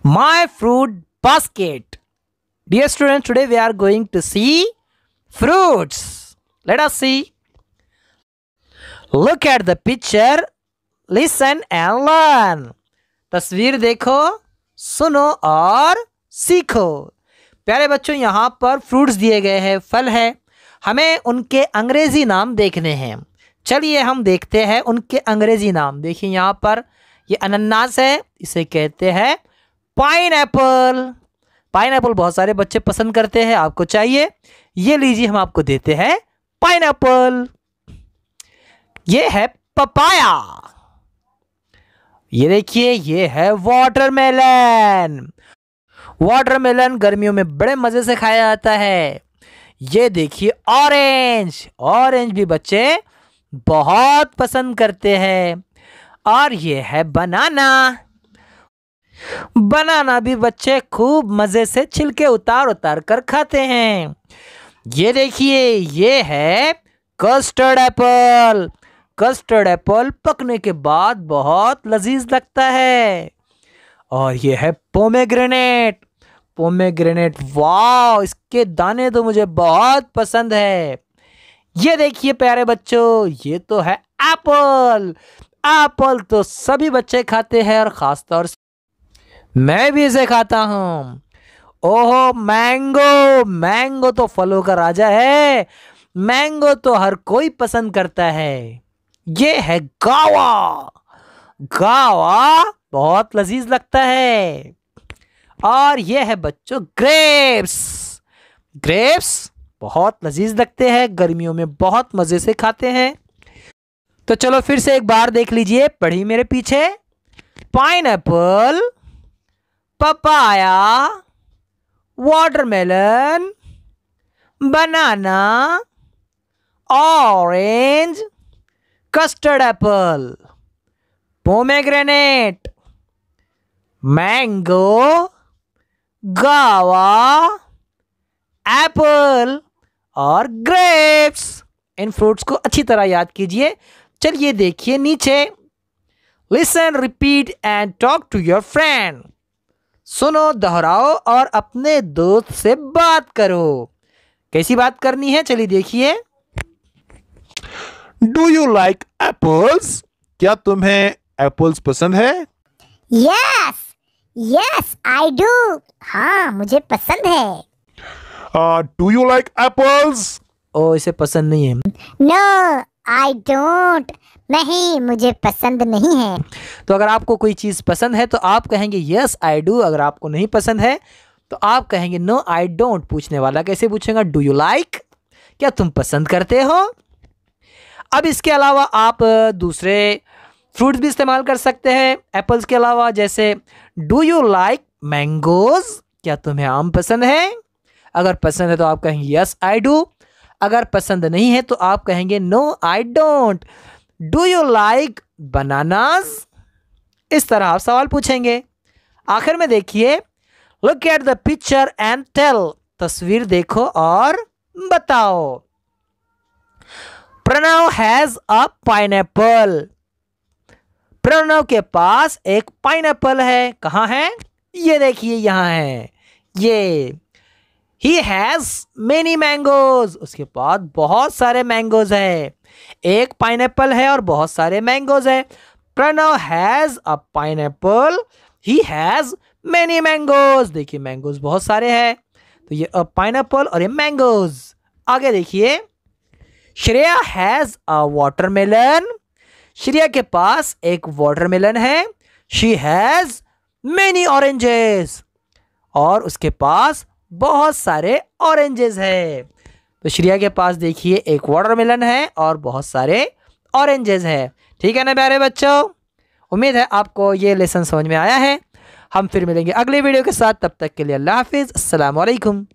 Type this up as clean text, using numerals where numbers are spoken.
My fruit basket. Dear students, today we are going to see fruits. Let us see. Look at the picture, listen and learn. तस्वीर देखो, सुनो और सीखो। प्यारे बच्चों, यहाँ पर फ्रूट्स दिए गए हैं, फल है। हमें उनके अंग्रेजी नाम देखने हैं। चलिए हम देखते हैं उनके अंग्रेजी नाम। देखिए यहाँ पर ये अनानास है, इसे कहते हैं पाइनएप्पल। पाइनएप्पल बहुत सारे बच्चे पसंद करते हैं, आपको चाहिए? ये लीजिए, हम आपको देते हैं पाइनएप्पल। ये है पपाया। ये देखिए, ये है वाटरमेलन। वाटरमेलन गर्मियों में बड़े मजे से खाया जाता है। ये देखिए ऑरेंज। ऑरेंज भी बच्चे बहुत पसंद करते हैं। और ये है बनाना। बनाना भी बच्चे खूब मजे से छिलके उतार उतार कर खाते हैं। ये देखिए, ये है कस्टर्ड एप्पल। कस्टर्ड एप्पल पकने के बाद बहुत लजीज लगता है। और ये है पोमेग्रेनेट। पोमेग्रेनेट, वाह, इसके दाने तो मुझे बहुत पसंद है। ये देखिए प्यारे बच्चों, ये तो है एप्पल। एप्पल तो सभी बच्चे खाते हैं और खास तौर से मैं भी इसे खाता हूँ। ओहो, मैंगो। मैंगो तो फलों का राजा है। मैंगो तो हर कोई पसंद करता है। ये है गावा। गावा बहुत लजीज लगता है। और ये है बच्चों ग्रेप्स। ग्रेप्स बहुत लजीज लगते हैं, गर्मियों में बहुत मजे से खाते हैं। तो चलो फिर से एक बार देख लीजिए, पढ़िए मेरे पीछे। Pineapple, papaya, watermelon, banana, orange, custard apple, pomegranate, mango, guava, apple और ग्रेप्स। इन फ्रूट्स को अच्छी तरह याद कीजिए। चलिए देखिए नीचे। Listen, repeat and talk to your friend. सुनो, दोहराओ और अपने दोस्त से बात करो। कैसी बात करनी है, चलिए देखिए। Do you like apples? क्या तुम्हें एप्पल्स पसंद है? Yes yes I do. हाँ, मुझे पसंद है। Do you like apples? ओ, इसे पसंद नहीं है। No I don't. नहीं, मुझे पसंद नहीं है। तो अगर आपको कोई चीज़ पसंद है तो आप कहेंगे यस आई डू। अगर आपको नहीं पसंद है तो आप कहेंगे नो आई डोंट। पूछने वाला कैसे पूछेगा? डू यू लाइक, क्या तुम पसंद करते हो? अब इसके अलावा आप दूसरे फ्रूट्स भी इस्तेमाल कर सकते हैं एप्पल्स के अलावा। जैसे डू यू लाइक मैंगोज, क्या तुम्हें आम पसंद है? अगर पसंद है तो आप कहेंगे यस आई डू। अगर पसंद नहीं है तो आप कहेंगे no I don't. Do you like bananas? इस तरह आप सवाल पूछेंगे। आखिर में देखिए, look at the picture and tell. तस्वीर देखो और बताओ। Pranav has a pineapple. Pranav के पास एक पाइनएप्पल है। कहाँ है? ये देखिए, यहाँ है। ये He has many mangoes. उसके पास बहुत सारे मैंगोज है। एक पाइनएप्पल है और बहुत सारे मैंगोज है। Pranav has a pineapple, he has many mangoes. देखिए मैंगोज बहुत सारे हैं। तो ये अ पाइनएप्पल और ये मैंगोज। आगे देखिए, Shreya has a watermelon. Shreya के पास एक वाटरमेलन है। She has many oranges. और उसके पास बहुत सारे ऑरेंजेस है। तो श्रेया के पास देखिए एक वाटरमेलन है और बहुत सारे ऑरेंजेस है। ठीक है ना प्यारे बच्चों? उम्मीद है आपको ये लेसन समझ में आया है। हम फिर मिलेंगे अगले वीडियो के साथ। तब तक के लिए अल्लाह हाफिज़, अस्सलाम वालेकुम।